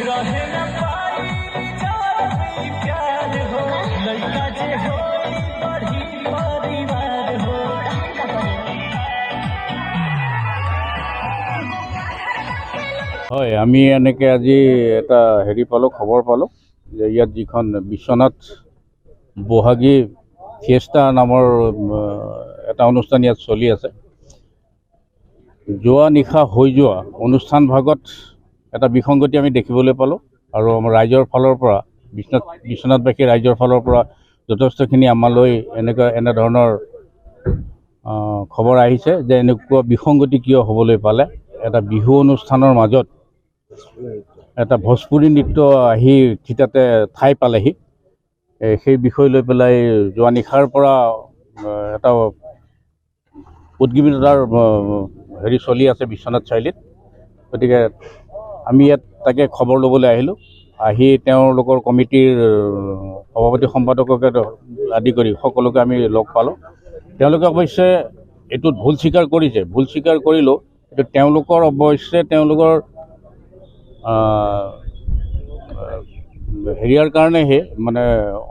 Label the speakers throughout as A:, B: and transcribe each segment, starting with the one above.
A: रहे न पाई जब भी प्यार हो लड़का जे हो बड़ी परिवार हो
B: হয় আমি এনেকৈ আজি এটা হেৰি পালোঁ খবৰ পালোঁ যে ইয়াত যিখন বিশ্বনাথ বহাগী ফিয়েষ্টা নামৰ এটা অনুষ্ঠান ইয়াত চলি আছে। যোৱা নিশা হৈ যোৱা অনুষ্ঠান ভাগত এটা বিসংগতি আমি দেখিবলৈ পালোঁ আৰু আমাৰ ৰাইজৰ ফালৰ পৰা বিশ্বনাথবাসী ৰাইজৰ ফালৰ পৰা যথেষ্টখিনি আমালৈ এনেধৰণৰ খবৰ আহিছে যে এনেকুৱা বিসংগতি কিয় হ'বলৈ পালে। এটা বিহু অনুষ্ঠানৰ মাজত এটা ভোজপুৰী নৃত্য আহি থিতাতে ঠাই পালেহি। সেই বিষয় লৈ পেলাই যোৱা নিশাৰ পৰা এটা উদ্বিগ্নতাৰ হেৰি চলি আছে বিশ্বনাথ চাৰিআলিত। গতিকে আমি ইয়াত তাকে খবৰ ল'বলৈ আহিলোঁ। আহি তেওঁলোকৰ কমিটিৰ সভাপতি সম্পাদককে আদি কৰি সকলোকে আমি লগ পালোঁ। তেওঁলোকে অৱশ্যে এইটোত ভুল স্বীকাৰ কৰিছে। ভুল স্বীকাৰ কৰিলেও এইটো তেওঁলোকৰ অৱশ্যে তেওঁলোকৰ হেৰিয়াৰ কাৰণেহে মানে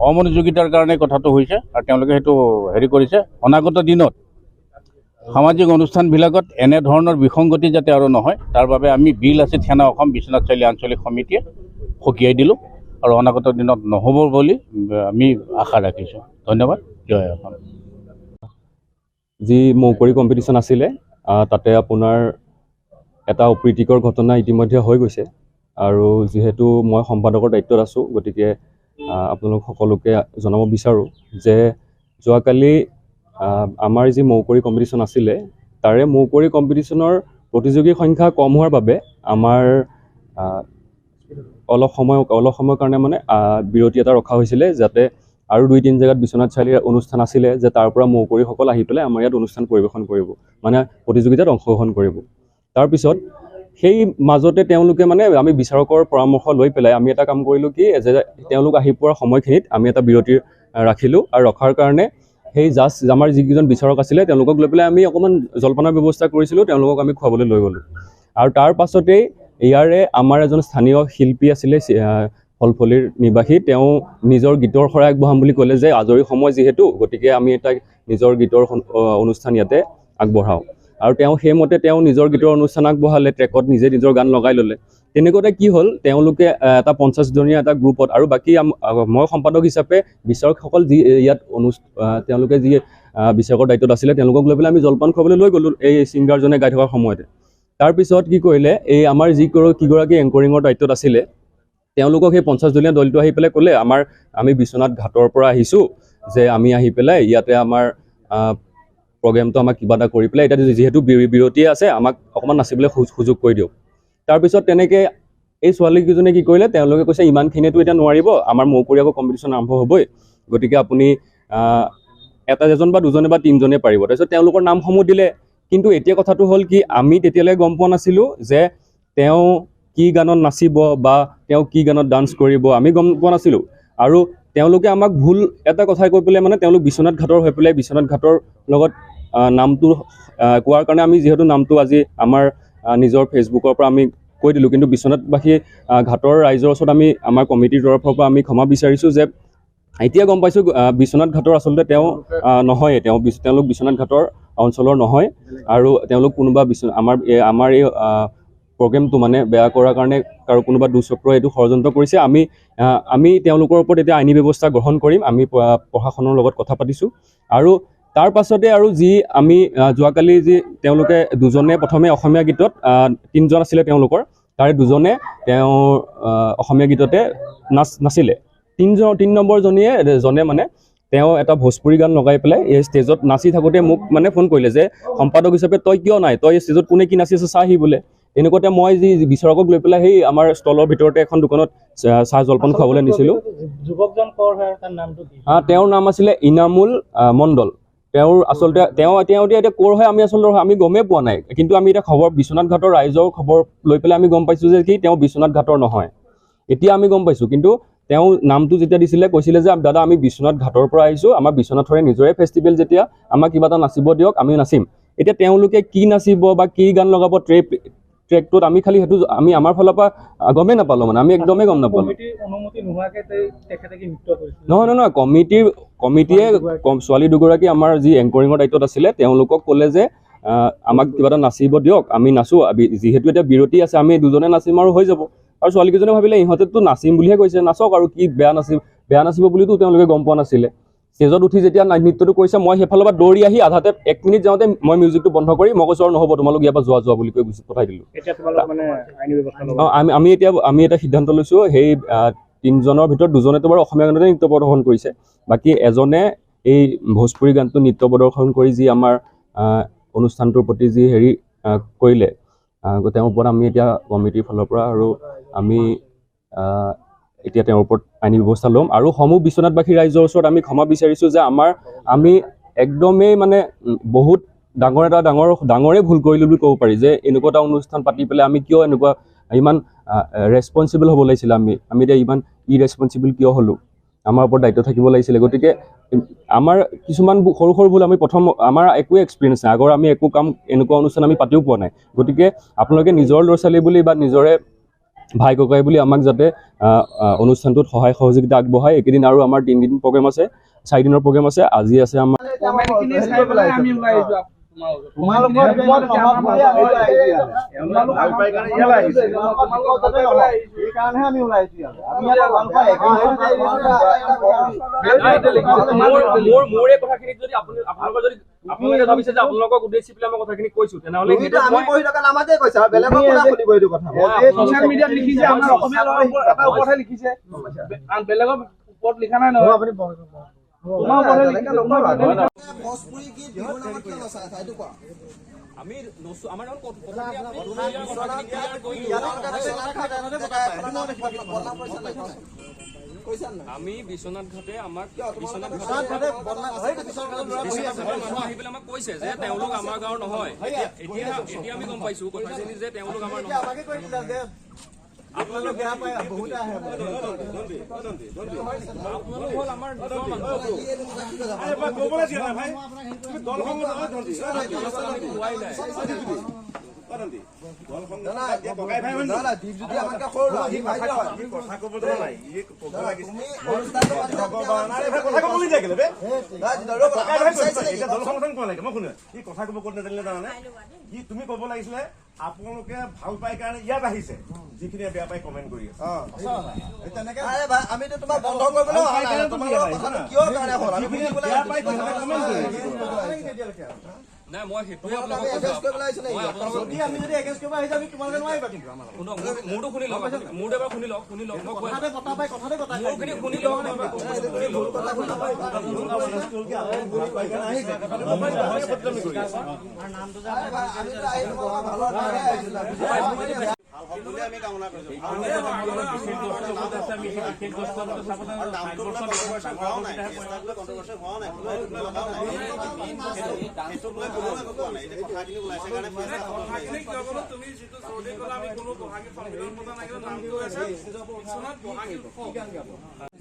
B: অমনোযোগিতাৰ কাৰণে কথাটো হৈছে আৰু তেওঁলোকে সেইটো হেৰি কৰিছে। অনাগত দিনত সামাজিক অনুষ্ঠানবিলাকত এনেধৰণৰ বিসংগতি যাতে আৰু নহয় তাৰ বাবে আমি বিল আছে থানা অসম বিশ্বনাথ চাৰিআলি আঞ্চলিক সমিতিয়ে সকীয়াই দিলোঁ আৰু অনাগত দিনত নহ'ব বুলি আমি আশা ৰাখিছোঁ। ধন্যবাদ। জয় অসম।
C: যি মৌকৰি কম্পিটিশ্যন আছিলে তাতে আপোনাৰ এটা অপ্ৰীতিকৰ ঘটনা ইতিমধ্যে হৈ গৈছে আৰু যিহেতু মই সম্পাদকৰ দায়িত্বত আছোঁ গতিকে আপোনালোক সকলোকে জনাব বিচাৰোঁ যে যোৱাকালি আমাৰ যি মৌকৰি কম্পিটিশ্যন আছিলে তাৰে মৌকৰি কম্পিটিশ্যনৰ প্ৰতিযোগীৰ সংখ্যা কম হোৱাৰ বাবে আমাৰ অলপ সময়ৰ কাৰণে মানে বিৰতি এটা ৰখা হৈছিলে যাতে আৰু 2-3 জেগাত বিশ্বনাথ চাৰিআলিৰ অনুষ্ঠান আছিলে যে তাৰ পৰা মৌকৰিসকল আহি পেলাই আমাৰ ইয়াত অনুষ্ঠান পৰিৱেশন কৰিব মানে প্ৰতিযোগিতাত অংশগ্ৰহণ কৰিব। তাৰপিছত সেই মাজতে তেওঁলোকে মানে আমি বিচাৰকৰ পৰামৰ্শ লৈ পেলাই আমি এটা কাম কৰিলোঁ কি যে তেওঁলোক আহি পোৱাৰ সময়খিনিত আমি এটা বিৰতি ৰাখিলোঁ আৰু ৰখাৰ কাৰণে সেই জাজ আমাৰ যিকেইজন বিচাৰক আছিলে তেওঁলোকক লৈ পেলাই আমি অকণমান জলপানৰ ব্যৱস্থা কৰিছিলোঁ। তেওঁলোকক আমি খুৱাবলৈ লৈ গ'লোঁ আৰু তাৰ পাছতেই ইয়াৰে আমাৰ এজন স্থানীয় শিল্পী আছিলে ফলফলিৰ নিবাসী। তেওঁ নিজৰ গীতৰ শৰাই আগবঢ়াম বুলি ক'লে যে আজৰি সময় যিহেতু গতিকে আমি এটা নিজৰ গীতৰ অনুষ্ঠান ইয়াতে আগবঢ়াওঁ আৰু তেওঁ সেইমতে তেওঁ নিজৰ গীতৰ অনুষ্ঠান আগবঢ়ালে। ট্ৰেকত নিজে নিজৰ গান লগাই ল'লে। তেনেকুৱাতে কি হ'ল তেওঁলোকে এটা 50জনীয়া এটা গ্ৰুপত আৰু বাকী মই সম্পাদক হিচাপে বিচাৰকসকল যি ইয়াত তেওঁলোকে যি বিচাৰকৰ দায়িত্বত আছিলে তেওঁলোকক লৈ পেলাই আমি জলপান খুৱাবলৈ লৈ গ'লোঁ এই ছিংগাৰজনে গাই থকাৰ সময়তে। তাৰপিছত কি কৰিলে এই আমাৰ কিগৰাকী এংকৰিঙৰ দায়িত্বত আছিলে তেওঁলোকক সেই 50জনীয়া দলটো আহি পেলাই ক'লে আমি বিশ্বনাথ ঘাটৰ পৰা আহিছোঁ যে আমি আহি পেলাই ইয়াতে আমাৰ প্ৰগ্ৰেমটো আমাক কিবা এটা কৰি পেলাই এতিয়া যিহেতু বিৰতিয়ে আছে আমাক অকণমান নাচিবলৈ সুযোগ কৰি দিয়ক। তাৰপিছত তেনেকৈ এই ছোৱালীকেইজনে কি কৰিলে তেওঁলোকে কৈছে ইমানখিনিতো এতিয়া নোৱাৰিব, আমাৰ মৌকৰি আকৌ কম্পিটিশ্যন আৰম্ভ হ'বই গতিকে আপুনি এজন বা দুজনে বা 3জনে পাৰিব। তাৰপিছত তেওঁলোকৰ নামসমূহ দিলে। কিন্তু এতিয়া কথাটো হ'ল কি আমি তেতিয়ালৈ গম পোৱা নাছিলোঁ যে তেওঁ কি গানত নাচিব বা তেওঁ কি গানত ডান্স কৰিব আমি গম পোৱা নাছিলোঁ। আৰু তেওঁলোকে আমাক ভুল এটা কথাই কৈ পেলাই মানে তেওঁলোক বিশ্বনাথ ঘাটৰ হৈ পেলাই বিশ্বনাথ ঘাটৰ লগত নামটো কোৱাৰ কাৰণে আমি যিহেতু নামটো আজি আমাৰ নিজৰ ফেচবুকৰ পৰা আমি কৈ দিলোঁ। কিন্তু বিশ্বনাথবাসী ঘাটৰ ৰাইজৰ ওচৰত আমি আমাৰ কমিটিৰ তৰফৰ পৰা আমি ক্ষমা বিচাৰিছোঁ যে এতিয়া গম পাইছোঁ বিশ্বনাথ ঘাটৰ আচলতে তেওঁ নহয়, তেওঁলোক বিশ্বনাথ ঘাটৰ অঞ্চলৰ নহয় আৰু তেওঁলোক কোনোবা আমাৰ এই প্ৰগ্ৰেমটো মানে বেয়া কৰাৰ কাৰণে কাৰো কোনোবা দুচক্ৰই এইটো ষড়যন্ত্ৰ কৰিছে। আমি তেওঁলোকৰ ওপৰত এতিয়া আইনী ব্যৱস্থা গ্ৰহণ কৰিম। আমি প্ৰশাসনৰ লগত কথা পাতিছোঁ আৰু তাৰ পাছতে আৰু যি আমি যোৱাকালি যি তেওঁলোকে দুজনে প্ৰথমে অসমীয়া গীতত 3জন আছিলে তেওঁলোকৰ তাৰে 2জনে তেওঁ অসমীয়া গীততে নাচিলে। 3 নম্বৰজনে মানে তেওঁ এটা ভোজপুৰী গান লগাই পেলাই এই ষ্টেজত নাচি থাকোঁতে মোক মানে ফোন কৰিলে যে সম্পাদক হিচাপে তই কিয় নাই, তই ষ্টেজত কোনে কি নাচি আছে চাহ আহি বোলে। তেনেকুৱাতে মই যি বিচাৰকক লৈ পেলাই সেই আমাৰ ষ্টলৰ ভিতৰতে এখন দোকানত চাহ জলপান খুৱাবলৈ নিছিলোঁ। তেওঁৰ নাম আছিলে ইনামুল মণ্ডল। তেওঁৰ আচলতে তেওঁ এতিয়া ক'ৰ হয় আমি আচলতে আমি গমেই পোৱা নাই। কিন্তু আমি এতিয়া খবৰ বিশ্বনাথ ঘাটৰ ৰাইজৰ খবৰ লৈ পেলাই আমি গম পাইছোঁ যে কি তেওঁ বিশ্বনাথ ঘাটৰ নহয়। এতিয়া আমি গম পাইছোঁ। কিন্তু তেওঁ নামটো যেতিয়া দিছিলে কৈছিলে যে দাদা আমি বিশ্বনাথ ঘাটৰ পৰা আহিছোঁ, আমাৰ বিশ্বনাথৰে নিজৰে ফেষ্টিভেল যেতিয়া আমাক কিবা এটা নাচিব দিয়ক আমি নাচিম। এতিয়া তেওঁলোকে কি নাচিব বা কি গান লগাব ট্ৰেকটোত আমি খালি সেইটো আমি আমাৰ ফালৰ পৰা গমেই নাপালোঁ মানে আমি একদমেই গম নাপালোঁ
D: অনুমতি নোহোৱাকৈ তেখেতে কি নৃত্য কৰিছিল
C: নহয় কমিটিয়ে ছোৱালী দুগৰাকী আমাৰ যি এংকৰিঙৰ দায়িত্বত আছিলে তেওঁলোকক ক'লে যে আমাক কিবা এটা নাচিব দিয়ক আমি নাচোঁ যিহেতু এতিয়া বিৰতি আছে আমি দুজনে নাচিম আৰু হৈ যাব আৰু ছোৱালীকেইজনে ভাবিলে ইহঁতেতো নাচিম বুলিহে কৈছে নাচক আৰু কি বেয়া নাচিব বুলিতো তেওঁলোকে গম পোৱা নাছিলে ষ্টেজত উঠি যেতিয়া নৃত্যটো কৰিছে মই সেইফালৰ পৰা দৌৰি আহি আধাতে 1 মিনিট যাওঁতে মই মিউজিকটো বন্ধ কৰি মই কৈছোঁ আৰু নহ'ব তোমালোক ইয়াৰ পৰা যোৱা বুলি কৈ গুচি পঠাই দিলোঁ আমি এটা সিদ্ধান্ত লৈছোঁ সেই 3জনৰ ভিতৰত 2জনেতো বাৰু অসমীয়া গানতে নৃত্য প্ৰদৰ্শন কৰিছে বাকী এজনে এই ভোজপুৰী গানটো নৃত্য প্ৰদৰ্শন কৰি যি আমাৰ অনুষ্ঠানটোৰ প্ৰতি যি হেৰি কৰিলে তেওঁৰ ওপৰত আমি এতিয়া কমিটিৰ ফালৰ পৰা আৰু আমি এতিয়া তেওঁৰ ওপৰত আইনী ব্যৱস্থা ল'ম আৰু সমূহ বিশ্বনাথবাসী ৰাইজৰ ওচৰত আমি ক্ষমা বিচাৰিছোঁ যে আমি একদমেই মানে বহুত ডাঙৰে ভুল কৰিলোঁ বুলি ক'ব পাৰি যে এনেকুৱা এটা অনুষ্ঠান পাতি পেলাই আমি কিয় এনেকুৱা ইমান ৰেছপনচিবল হ'ব লাগিছিলে আমি এতিয়া ইমান ইৰেছপনচিবল কিয় হ'লোঁ আমাৰ ওপৰত দায়িত্ব থাকিব লাগিছিলে গতিকে আমাৰ কিছুমান সৰু ভুল আমি আমাৰ একোৱে এক্সপিৰিয়েঞ্চ নাই আগৰ আমি একো কাম এনেকুৱা অনুষ্ঠান আমি পাতিও পোৱা নাই গতিকে আপোনালোকে নিজৰ ল'ৰা ছোৱালী বুলি বা নিজৰে ভাই ককাই বুলি আমাক যাতে অনুষ্ঠানটোত সহায় সহযোগিতা আগবঢ়ায় এইকেইদিন আৰু আমাৰ 3 দিন প্ৰগ্ৰেম আছে 4 দিনৰ প্ৰগ্ৰেম আছে আজি আছে আমাৰ আপোনালোকে ভাবিছে যে আপোনালোকক উদ্দেশ্যি পেলাই মই কথাখিনি কৈছো তেনেহ'লে আমি পঢ়ি থকা নামাতে কৈছে আৰু বেলেগৰ পৰা শুনিব এইটো কথা
D: সোশ্যাল মিডিয়াত লিখিছে আমাৰ অসমীয়া ল'ৰাৰ ওপৰত এটা ওপৰতহে লিখিছে আন বেলেগৰ ওপৰত লিখা নাই নহয় আপুনি তোমাৰ ওপৰতহে লিখিছে
E: ভোজপুৰী গীত বিহুৰ নামত কিয় নচাই এইটো কোৱা
C: আমি আমাৰ আমি বিশ্বনাথ ঘাটে আমাক মানুহ আহি পেলাই আমাক কৈছে যে তেওঁলোক আমাৰ গাঁৱৰ নহয় এতিয়া আমি গম পাইছো কথাখিনি যে তেওঁলোক আমাৰ নহয় আপোনালোক হ'ল আমাৰ
F: তুমি ক'ব লাগিছিলে আপোনালোকে ভাল পাই কাৰণে ইয়াত আহিছে যিখিনি বেয়া পাই কমেণ্ট কৰি আছে
E: আমিতো তোমাক বন্ধ কৰিবলৈ
C: নাই মই সেইটোৱে মোৰতো শুনি লওক মোৰতো এবাৰ শুনি লওক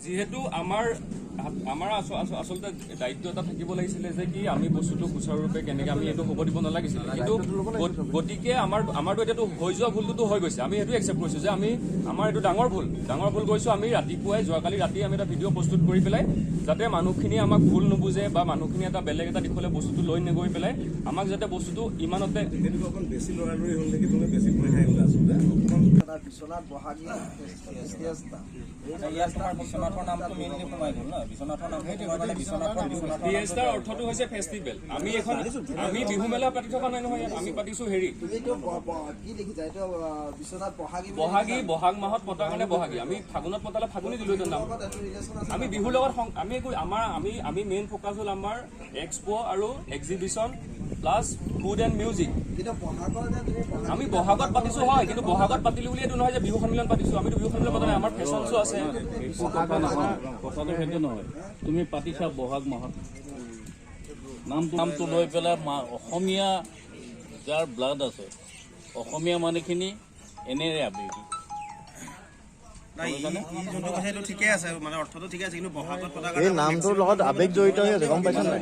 C: যিহেতু আমাৰ আচলতে দায়িত্ব এটা থাকিব লাগিছিলে যে কি আমি বস্তুটো সুচাৰুৰূপে কেনেকৈ আমি এইটো হ'ব দিব নালাগিছিলে কিন্তু গতিকে আমাৰতো এতিয়াতো হৈ যোৱা ভুলটোতো হৈ গৈছে আমি সেইটো একচেপ্ট কৰিছোঁ যে আমাৰ এইটো ডাঙৰ ভুল কৰিছোঁ আমি ৰাতিপুৱাই যোৱাকালি ৰাতি আমি এটা ভিডিঅ' প্ৰস্তুত কৰি পেলাই যাতে মানুহখিনিয়ে আমাক ভুল নুবুজে বা মানুহখিনি এটা বেলেগ এটা দিশলৈ বস্তুটো লৈ নগৈ পেলাই আমাক যাতে বস্তুটো ইমানতে
F: বেছি লৰালৰি হ'ল নেকি তুমি বেছি ভয় খাই গ'লা আচলতে
E: বিশ্বনাথ বহাগী
C: ফিয়েষ্টাৰ অৰ্থটো হৈছে ফেষ্টিভেল আমি বিহু মেলা পাতি থকা নাই নহয় আমি পাতিছো হেৰি বহাগ মাহত পতাৰ কাৰণে বহাগী আমি ফাগুনত পতালে ফাগুনি দিলো নাম আমি বিহুৰ লগত আমি মেইন ফ'কাছ হ'ল আমাৰ এক্সপ' আৰু exhibition plus food and music আমি বহাগত পাতিছো হয় কিন্তু বহাগত পাতিলো বুলি এইটো নহয় যে বিহু সন্মিলন পাতিছো আমিতো বিহু সন্মিলন পতা নাই আমাৰ ফেশ্বন শ্ব' আছে
G: কথাটো সেইটো নহয় তুমি পাতিছা বহাগ মাহত নামটো লৈ পেলাই অসমীয়া যাৰ ব্লাড আছে অসমীয়া মানুহখিনি এনেৰে আবেগি
E: ঠিকে আছে মানে অৰ্থটো ঠিকে আছে কিন্তু বহাগত পতা
H: এই নামটোৰ লগত আৱেগ জড়িত হৈ আছে গম পাইছা নাই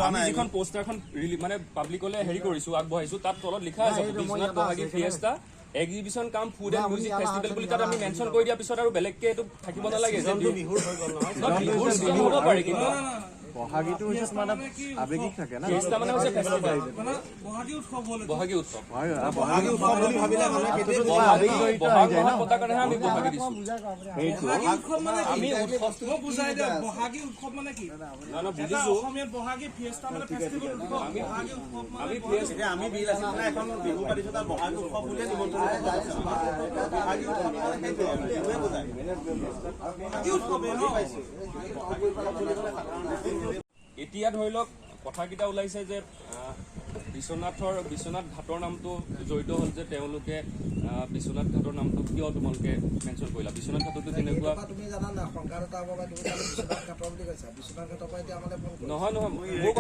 C: আমি যিখন পোষ্টাৰখন মানে পাব্লিকলৈ হেৰি কৰিছো আগবঢ়াইছো তাত তলত লিখা আছে বিশ্বনাথ বহাগী ফিয়েষ্টা এক্সিবিশন কাম ফুড এণ্ড মিউজিক ফেষ্টিভেল বুলি তাত আমি মেনশ্যন কৰি দিয়াৰ পিছত আৰু বেলেগকে এইটো থাকিব নালাগে যে বিহুৰ হৈ গ'ল নহয় হ'ব পাৰে কিন্তু
H: বহাগীটো হৈছে তোমাৰ আৱেগিক থাকে না
C: ফিয়েষ্টা মানে হৈছে ফেষ্টিভেল
D: বহাগী উৎসৱ হ'ল
C: বহাগী উৎসৱ
E: বহাগী উৎসৱ বুলি ভাবিলে মানে
H: আৱেগ জড়িত
C: বহাগ
H: হৈ যায়
C: মাহত পতাৰ কাৰণেহে আমি বহাগী দিছো
D: বহাগী উৎসৱ মানে আমি উৎসৱটো বুজাই দিয়া বহাগী উৎসৱ মানে কি
C: বুজিছো
D: অসমীয়াত বহাগী ফিয়েষ্টা মানে ফেষ্টিভেল উৎসৱ বহাগী উৎসৱ
C: আমি ফিয়েষ্টা
F: এতিয়া আমি বিল আছে মানে এখন বিহু পাতিছো তাত বহাগী উৎসৱ বুলিয়ে নিমন্ত্ৰণ বহাগী উৎসৱ মানে সেইটোৱে বুজায়
D: বহাগী উৎসৱে ন
C: এতিয়া ধৰি লওক কথাকেইটা ওলাইছে যে বিশ্বনাথ ঘাটৰ নামটো জড়িত হ'ল যে তেওঁলোকে বিশ্বনাথ ঘাটৰ নামটো কিয় তোমালোকে মেনশ্যন কৰিলা বিশ্বনাথ ঘাটতো তেনেকুৱা
E: তুমি জানা না সংঘাত এটা হ'ব তুমি বিশ্বনাথ ঘাটৰ বুলি কৈছা বিশ্বনাথ ঘাটৰ পৰা এতিয়া মানে
C: নহয় মোৰ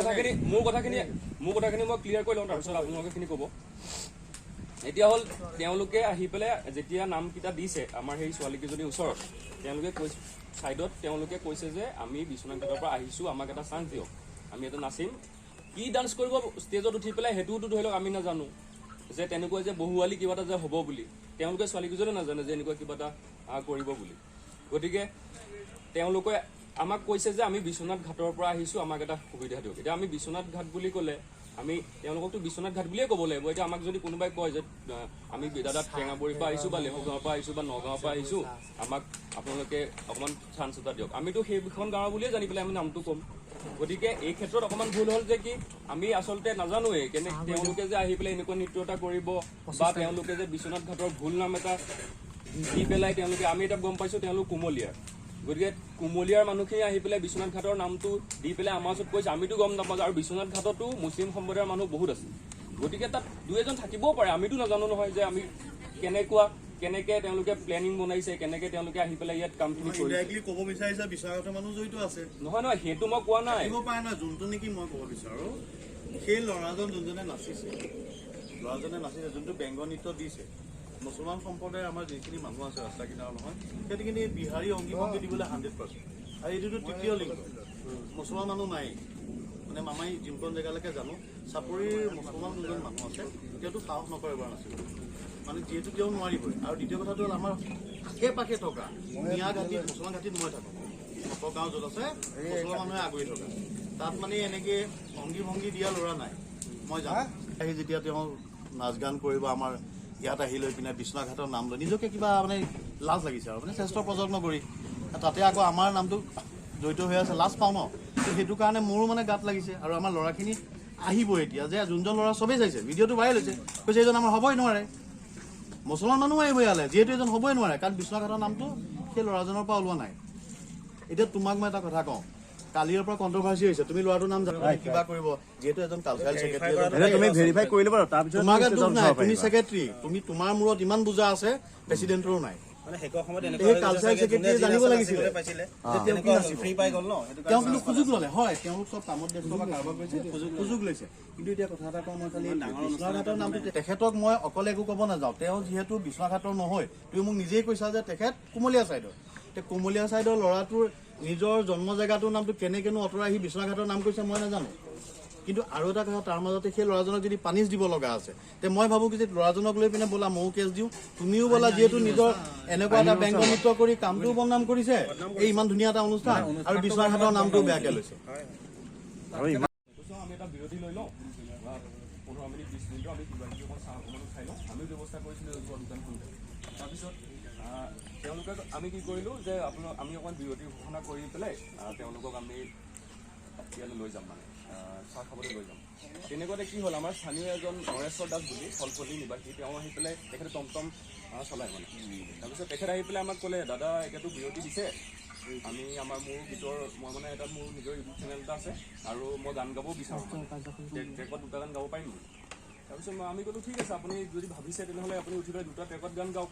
C: কথাখিনি মই ক্লিয়াৰ কৰি লওঁ তাৰপিছত আপোনালোকে খিনি ক'ব এতিয়া হ'ল তেওঁলোকে আহি পেলাই যেতিয়া নামকেইটা দিছে আমাৰ সেই ছোৱালীকেইজনীৰ ওচৰত তেওঁলোকে কৈছে ছাইডত তেওঁলোকে কৈছে যে আমি বিশ্বনাথ ঘাটৰ পৰা আহিছোঁ আমাক এটা চান্স দিয়ক আমি এটা নাচিম কি ডান্স কৰিব ষ্টেজত উঠি পেলাই সেইটোতো ধৰি লওক আমি নাজানো যে তেনেকুৱা যে বহুৱালি কিবা এটা যে হ'ব বুলি তেওঁলোকে ছোৱালীকেইজনে নাজানে যে এনেকুৱা কিবা এটা কৰিব বুলি গতিকে তেওঁলোকে আমাক কৈছে যে আমি বিশ্বনাথ ঘাটৰ পৰা আহিছোঁ আমাক এটা সুবিধা দিয়ক এতিয়া আমি বিশ্বনাথ ঘাট বুলি ক'লে আমি তেওঁলোককতো বিশ্বনাথ ঘাট বুলিয়ে ক'ব লাগিব এতিয়া আমাক যদি কোনোবাই কয় যে আমি দাদাত টেঙাবৰীৰ পৰা আহিছোঁ বা লেহুগাঁৱৰ পৰা আহিছোঁ বা নগাঁৱৰ পৰা আহিছোঁ আমাক আপোনালোকে অকণমান চান্স এটা দিয়ক আমিতো সেইখন গাঁৱৰ বুলিয়ে জানি পেলাই আমি নামটো ক'ম গতিকে এই ক্ষেত্ৰত অকণমান ভুল হ'ল যে কি আমি আচলতে নাজানোৱেই তেওঁলোকে যে আহি পেলাই এনেকুৱা নৃত্য এটা কৰিব বা তেওঁলোকে যে বিশ্বনাথ ঘাটৰ ভুল নাম এটা দি পেলাই তেওঁলোকে আমি এতিয়া গম পাইছোঁ তেওঁলোক কুমলীয়াৰ গতিকে কুমলীয়াৰ মানুহখিনি আহি পেলাই বিশ্বনাথ ঘাটৰ নামটো দি পেলাই আমাৰ ওচৰত কৈছে আমিতো গম নাপাওঁ আৰু বিশ্বনাথ ঘাটতো মুছলিম সম্প্ৰদায়ৰ মানুহ বহুত আছে গতিকে তাত দুই এজন থাকিবও পাৰে আমিতো নাজানো নহয় যে আমি কেনেকে তেওঁলোকে প্লেনিং বনাইছে কেনেকে তেওঁলোকে আহি পেলাই ইয়াত কামখিনি কৰিছে
F: ক'ব বিচাৰিছে বিশ্বনাথৰ মানুহ জড়িত আছে
C: নহয় সেইটো মই কোৱা নাই
F: পাৰে নহয় যোনটো নেকি মই ক'ব বিচাৰোঁ সেই ল'ৰাজন যোনজনে নাচিছে যোনটো বেংগ নৃত্য দিছে মুছলমান সম্প্ৰদায়ৰ আমাৰ যিখিনি মানুহ আছে ৰাস্তা কিনাৰ নহয় সেইখিনি বিহাৰী অংগী ভংগী দিবলৈ 100% আৰু এইটোতো তৃতীয় লিংগ মুছলমান মানুহ নাই মানে মামাই যোনখন জেগালৈকে জানো চাপৰিৰ মুছলমান যোনজন মানুহ আছে তেওঁতো সাহস নকৰে এবাৰ নাছিল মানে যিহেতু তেওঁ নোৱাৰিবই আৰু দ্বিতীয় কথাটো হ'ল আমাৰ আশে পাশে থকা মিয়া ঘাটিত মুছলমান ঘাটিত মই থাকোঁ গাঁও য'ত আছে মুছলমান মানুহে আগুৰি থকা তাত মানে এনেকৈ অংগী ভংগী দিয়া ল'ৰা নাই মই জানো আহি যেতিয়া তেওঁ নাচ গান কৰিব আমাৰ ইয়াত আহি লৈ পিনে বিশ্বনাথ ঘাটৰ নাম লৈ নিজকে কিবা মানে লাজ লাগিছে আৰু মানে শ্ৰেষ্ঠ প্ৰজন্ম কৰি তাতে আকৌ আমাৰ নামটো জড়িত হৈ আছে লাজ পাওঁ ন সেইটো কাৰণে মোৰো মানে গাত লাগিছে আৰু আমাৰ ল'ৰাখিনি আহিব এতিয়া যে যোনজন ল'ৰা চবেই চাইছে ভিডিঅ'টো ভাইৰেল হৈছে কৈছে এইজন আমাৰ হ'বই নোৱাৰে মুছলমান মানুহ আহিব ইয়ালে যিহেতু এজন হ'বই নোৱাৰে কাৰণ বিশ্বনাথ ঘাটৰ নামটো সেই ল'ৰাজনৰ পৰা ওলোৱা নাই এতিয়া তোমাক মই এটা কথা কওঁ কালিৰ পৰা কণ্ট্ৰভাৰ্চি হৈছে তুমি ল'ৰাটোৰ নাম জানা কিবা কৰিব যিহেতু এজন কালচাৰেল ছেক্ৰেটাৰী
H: তুমি ভেৰিফাই কৰি ল'বা তাৰপিছত
F: তোমাকে দুখ নাই তুমি ছেক্ৰেটাৰী তুমি তোমাৰ মূৰত ইমান বুজা আছে প্ৰেচিডেণ্টৰো নাই
E: মানে সেইখন সময়ত
F: এই কালচাৰেল ছেক্ৰেটাৰী জানিব লাগিছিলে
E: তেওঁ ফ্ৰী পাই গ'ল ন
F: তেওঁ কিন্তু সুযোগ ল'লে হয় তেওঁলোক চব কামত ব্যস্ত বা কাৰোবাৰ গৈছে সুযোগ লৈছে কিন্তু এতিয়া কথা এটা কওঁ মই খালি বিশ্বনাথ ঘাটৰ নামটো তেখেতক মই অকলে একো ক'ব নাযাওঁ তেওঁ যিহেতু বিশ্বনাথ ঘাটৰ নহয় তুমি মোক নিজেই কৈছা যে তেখেত কুমলীয়া ছাইডৰ এতিয়া কুমলীয়া ছাইডৰ ল'ৰাটোৰ নিজৰ জন্ম জেগাটোৰ নামটো কেনেকেনো আঁতৰাই আহি বিশ্বনাথ ঘাটৰ নাম কৈছে মই নাজানো কিন্তু আৰু এটা কথা তাৰ মাজতে সেই ল'ৰাজনক যদি পানিছ দিব লগা আছে তে মই ভাবোঁ কি যে ল'ৰাজনক লৈ পিনে ব'লা ময়ো কেছ দিওঁ তুমিও ব'লা যিহেতু নিজৰ এনেকুৱা এটা বেংক নৃত্য কৰি কামটোও বদনাম কৰিছে এই ইমান ধুনীয়া এটা অনুষ্ঠান আৰু বিশ্বনাথ ঘাটৰ নামটোও বেয়াকৈ লৈছে
C: আমি এটা বিৰতি লৈ লওঁ 15 মিনিট 20 মিনিটৰ আমি কিবা কিবি অকণ চাহ অকণমানো খাই লওঁ আমি ব্যৱস্থা কৰিছিলোঁ দোকান খুলিবলৈ তাৰপিছত তেওঁলোকে আমি কি কৰিলোঁ যে আমি অকণ বিৰতি ঘোষণা কৰি পেলাই তেওঁলোকক আমি ইয়ালৈ লৈ যাম মানে চাহ খাবলৈ লৈ যাম তেনেকুৱাতে কি হ'ল আমাৰ স্থানীয় এজন নৰেশ্বৰ দাস বুলি ফলপল্লী নিবাসী তেওঁ আহি পেলাই তেখেতে টমটম চলায় মানে তাৰপিছত তেখেত আহি পেলাই আমাক ক'লে দাদা এতিয়াতো বিৰতি দিছে আমি মোৰ গীতৰ মই মানে এটা মোৰ নিজৰ ইউটিউব চেনেল এটা আছে আৰু মই গান গাবও বিচাৰোঁ ট্ৰেকত 2টা গান গাব পাৰিম তাৰপিছত আমি ক'লোঁ ঠিক আছে আপুনি যদি ভাবিছে তেনেহ'লে আপুনি উঠি পেলাই 2টা ট্ৰেকত গান গাওক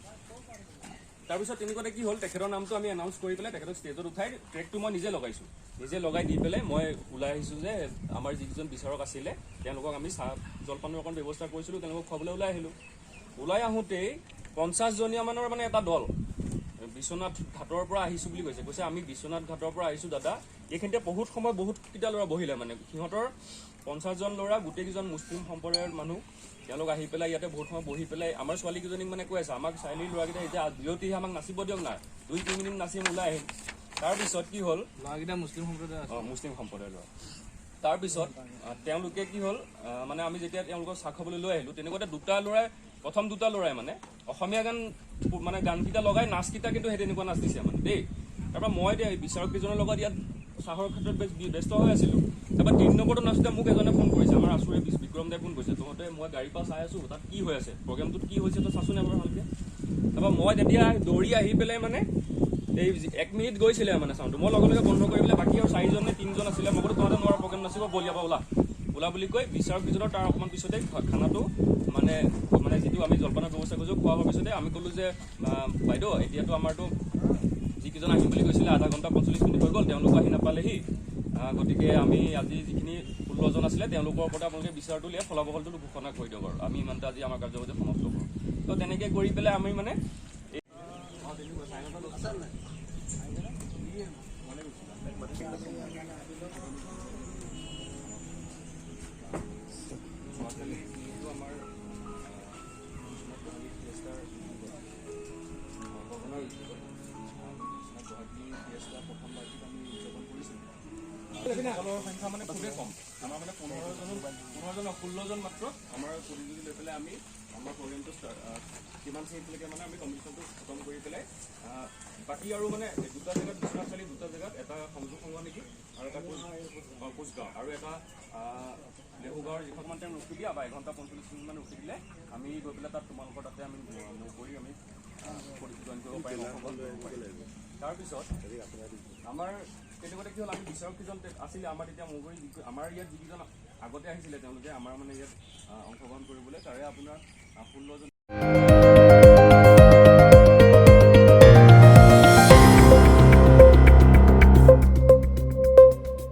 C: তাৰপিছত তেনেকুৱাতে কি হ'ল তেখেতৰ নামটো আমি এনাউন্স কৰি পেলাই তেখেতক ষ্টেজত উঠাই ট্ৰেকটো মই নিজে লগাইছোঁ নিজে লগাই দি পেলাই মই ওলাই আহিছোঁ যে আমাৰ যিকেইজন বিচাৰক আছিলে তেওঁলোকক আমি চাহ জলপানৰ অকণ ব্যৱস্থা কৰিছিলোঁ তেওঁলোকক খুৱাবলৈ ওলাই আহিলোঁ
I: ওলাই আহোঁতেই 50জনীয়া মানৰ মানে এটা দল বিশ্বনাথ ঘাটৰ পৰা আহিছোঁ বুলি কৈছে আমি বিশ্বনাথ ঘাটৰ পৰা আহিছোঁ দাদা। এইখিনিতে বহুত সময় বহুতকেইটা ল'ৰা বহিলে মানে সিহঁতৰ 50জন ল'ৰা গোটেইকেইজন মুছলিম সম্প্ৰদায়ৰ মানুহ। তেওঁলোক আহি পেলাই ইয়াতে বহুত সময় বহি পেলাই আমাৰ ছোৱালীকেইজনীক মানে কৈ আছে আমাক চাৰিআলিৰ ল'ৰাকেইটা এতিয়া বিৰতিহে আমাক নাচিব দিয়ক না 2-3 মিনিট নাচিম ওলাই আহিম। তাৰপিছত কি হ'ল ল'ৰাকেইটা মুছলিম সম্প্ৰদায়ৰ ল'ৰা। তাৰপিছত তেওঁলোকে কি হ'ল মানে আমি যেতিয়া তেওঁলোকক চাহ খাবলৈ লৈ আহিলোঁ তেনেকুৱাতে প্ৰথম দুটা ল'ৰাই মানে অসমীয়া গান মানে গানকেইটা লগাই নাচকেইটা কিন্তু সেই তেনেকুৱা নাচ দিছে মানে দেই। তাৰপৰা মই এতিয়া বিচাৰককেইজনৰ লগত ইয়াত চাহৰ ক্ষেত্ৰত ব্যস্ত হৈ আছিলোঁ। তাৰপৰা 3 নম্বৰটো নাচোঁতে মোক এজনে ফোন কৰিছে আমাৰ আচুৰে বিক্ৰম দাই ফোন কৰিছে তহঁতে মই গাড়ীৰ পৰা চাই আছোঁ তাত কি হৈ আছে প্ৰগ্ৰেমটোত কি হৈছে তই চাচোন এবাৰ ভালকৈ। তাৰপৰা মই তেতিয়া দৌৰি আহি পেলাই মানে এই 1 মিনিট গৈছিলে মানে চাউণ্ডটো মই লগে লগে বন্ধ কৰি পেলাই বাকী আৰু 4জন নে 3জন আছিলে মই বোলো তহঁতে নোৱাৰা প্ৰগ্ৰেম নাচিব বল ইয়াৰ পৰা ওলা বুলি কৈ বিচাৰককেইজনৰ তাৰ অকণমান পিছতে খানাটো মানে যিটো আমি জলপানৰ ব্যৱস্থা কৰিছোঁ খোৱা হোৱাৰ পিছতে আমি ক'লোঁ যে বাইদেউ এতিয়াতো আমাৰতো যিকেইজন আহিম বুলি কৈছিলে আধা ঘণ্টা 45 মিনিট হৈ গ'ল তেওঁলোকো আহি নাপালেহি গতিকে আমি আজি যিখিনি 16জন আছিলে তেওঁলোকৰ ওপৰতে আপোনালোকে বিচাৰটো উলিয়াই ফলাফলটো ঘোষণা কৰি দিয়ক আৰু আমি ইমানতে আজি আমাৰ কাৰ্যসূচী সমাপ্ত কৰোঁ। তো তেনেকৈ কৰি পেলাই আমি মানে সকলৰ সংখ্যা মানে খুবেই কম আমাৰ মানে 16জন মাত্ৰ আমাৰ প্ৰতিযোগী লৈ পেলাই আমি আমাৰ প্ৰগ্ৰেমটো কিমানখিনিলৈকে মানে আমি কম্পিটিশ্যনটো খতম কৰি পেলাই বাকী আৰু মানে 2টা জেগাত বিশ্বনাথ চাৰিআলি 2টা জেগাত এটা সংযোগ সংঘ নেকি আৰু এটা কোচগাঁও আৰু এটা লেহুগাঁৱৰ যিখন মান টাইম ৰখি দিয়া বা 1 ঘণ্টা 45 মিনিট মান ৰখি দিলে আমি গৈ পেলাই তাত তোমালোকৰ তাতে আমি কৰি আমি জইন কৰিব পাৰিম। তাৰপিছত আমাৰ তেনেকুৱাতে কি হ'ল আমি বিচাৰককেইজন আছিলে আমাৰ তেতিয়া মগুৰি আমাৰ ইয়াত যিকেইজন আগতে আহিছিলে তেওঁলোকে আমাৰ মানে ইয়াত অংশগ্ৰহণ কৰিবলৈ তাৰে আপোনাৰ 16জন